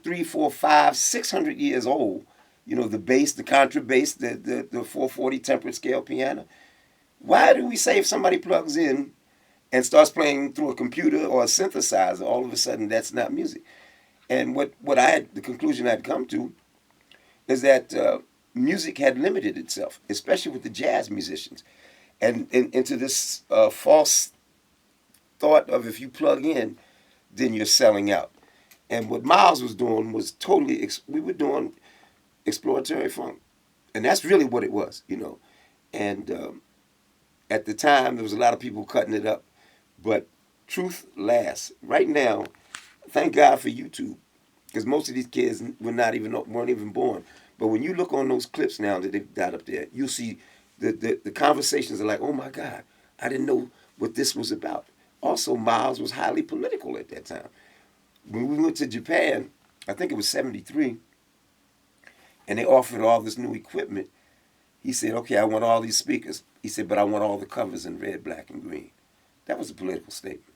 3, 4, 5, 600 years old. You know, the bass, the contrabass, the 440 temperate scale piano. Why do we say if somebody plugs in and starts playing through a computer or a synthesizer, all of a sudden that's not music? And the conclusion I'd come to is that music had limited itself, especially with the jazz musicians, and into this false thought of if you plug in, then you're selling out. And what Miles was doing was totally, we were doing exploratory funk. And that's really what it was, you know. And at the time, there was a lot of people cutting it up. But truth lasts. Right now, thank God for YouTube, because most of these kids weren't even born. But when you look on those clips now that they've got up there, you'll see the conversations are like, oh my God, I didn't know what this was about. Also, Miles was highly political at that time. When we went to Japan, I think it was 73, and they offered all this new equipment. He said, okay, I want all these speakers. He said, but I want all the covers in red, black, and green. That was a political statement.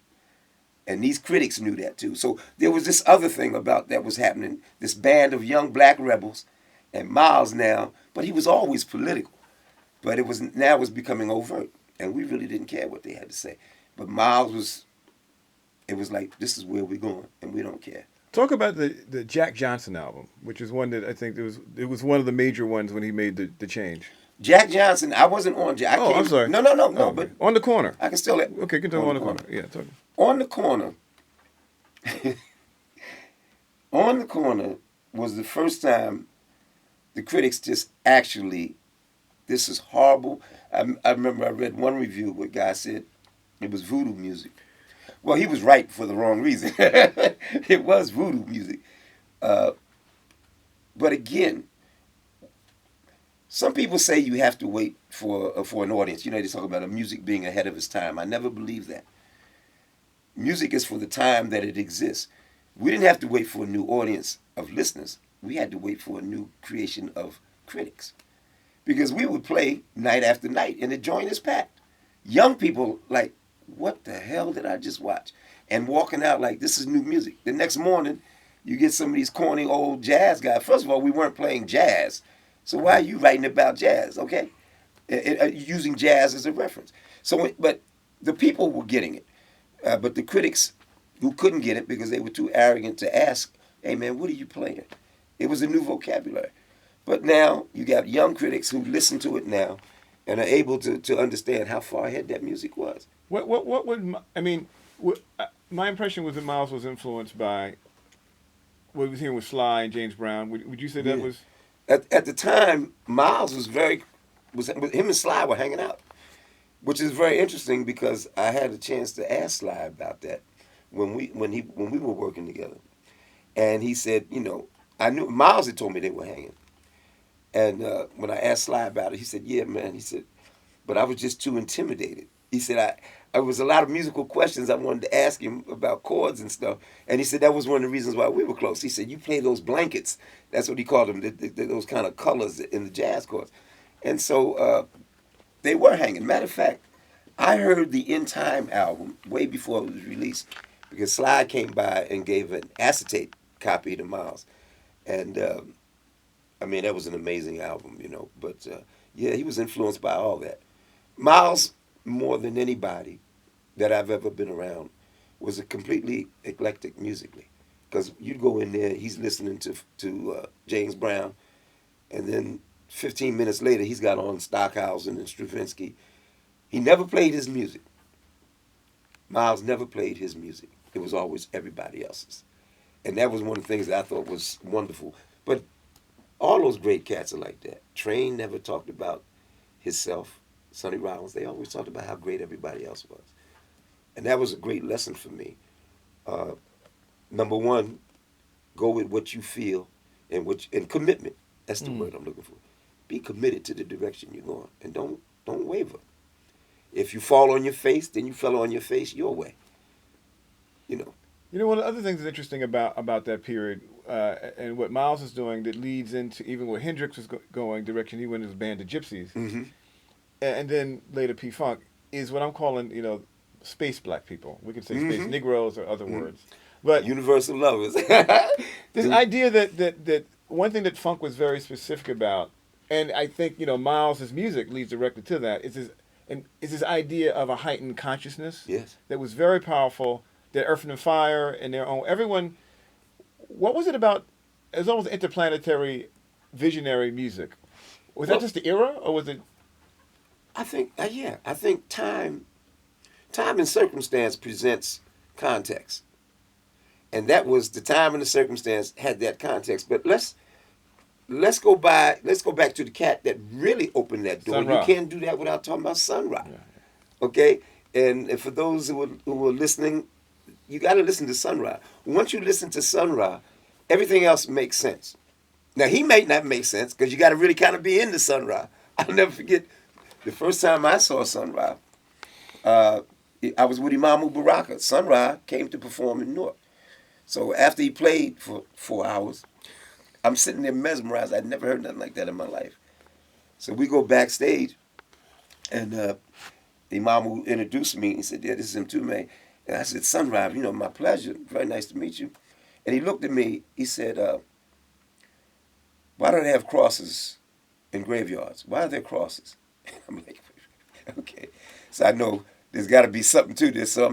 And these critics knew that too. So there was this other thing about that was happening, this band of young black rebels, and Miles now, but he was always political. But it was becoming overt, and we really didn't care what they had to say. But it was like, this is where we're going, and we don't care. Talk about the Jack Johnson album, which is one that I think it was one of the major ones when he made the change. Jack Johnson, I wasn't on Jack. I'm sorry. No, no, no, Oh, no. okay. But On the Corner. I can still. Okay, continue on the corner. Yeah, talk. On the Corner. On the Corner was the first time the critics just actually, this is horrible. I remember I read one review where a guy said it was voodoo music. Well, he was right for the wrong reason. It was voodoo music. Uh, but again, some people say you have to wait for an audience. You know, they talk about a music being ahead of its time. I never believe that. Music is for the time that it exists. We didn't have to wait for a new audience of listeners. We had to wait for a new creation of critics. Because we would play night after night and the joint is packed. Young people like, what the hell did I just watch? And walking out like, this is new music. The next morning, you get some of these corny old jazz guys. First of all, we weren't playing jazz. So why are you writing about jazz, okay? Using jazz as a reference. But the people were getting it. But the critics who couldn't get it because they were too arrogant to ask, hey man, what are you playing? It was a new vocabulary. But now you got young critics who listen to it now and are able to understand how far ahead that music was. What would I mean? My impression was that Miles was influenced by what he was hearing with Sly and James Brown. Would you say that was? At the time, Miles was him and Sly were hanging out, which is very interesting because I had a chance to ask Sly about that when we were working together, and he said, you know, I knew Miles had told me they were hanging, and when I asked Sly about it, he said, yeah, man, he said, but I was just too intimidated. He said I was a lot of musical questions I wanted to ask him about chords and stuff. And he said that was one of the reasons why we were close. He said, you play those blankets. That's what he called them, those kind of colors in the jazz chords. And so they were hanging. Matter of fact, I heard the In Time album way before it was released because Sly came by and gave an acetate copy to Miles. And I mean, that was an amazing album, you know. But yeah, he was influenced by all that. Miles, more than anybody that I've ever been around, was a completely eclectic musically. Because you'd go in there, he's listening to James Brown, and then 15 minutes later, he's got on Stockhausen and Stravinsky. He never played his music. Miles never played his music. It was always everybody else's. And that was one of the things that I thought was wonderful. But all those great cats are like that. Train never talked about himself. Sonny Rollins, they always talked about how great everybody else was. And that was a great lesson for me. Number one, go with what you feel and commitment. That's the word I'm looking for. Be committed to the direction you're going and don't waver. If you fall on your face, then you fell on your face your way. You know. You know, one of the other things that's interesting about that period and what Miles is doing that leads into even where Hendrix was going, direction he went in his band, the Gypsies. Mm-hmm. And then later P-Funk, is what I'm calling, you know, space black people. We could say space Negroes or other words. But universal lovers. This idea that one thing that funk was very specific about, and I think Miles's music leads directly to that, is this idea of a heightened consciousness Yes. that was very powerful. That Earth and Fire and their own everyone. What was it about? It was almost interplanetary, visionary music. Was that just the era, or was it? I think, yeah, I think time and circumstance presents context, and that was the time and the circumstance had that context. But let's go back to the cat that really opened that door. Sun Ra. You can't do that without talking about Sun Ra. Yeah. Okay, and for those who were listening, you got to listen to Sun Ra. Once you listen to Sun Ra, everything else makes sense. Now he may not make sense because you got to really kind of be into Sun Ra. I'll never forget the first time I saw Sun Ra. I was with Imam Baraka. Sun Ra came to perform in Newark. So after he played for 4 hours, I'm sitting there mesmerized. I'd never heard nothing like that in my life. So we go backstage, and the Imam who introduced me, he said, "Yeah, this is Mtume." And I said, "Sun Ra, my pleasure. Very nice to meet you." And he looked at me. He said, "Why do they have crosses in graveyards? Why are there crosses?" I'm like, "Okay." So I know there's got to be something to this. So I'm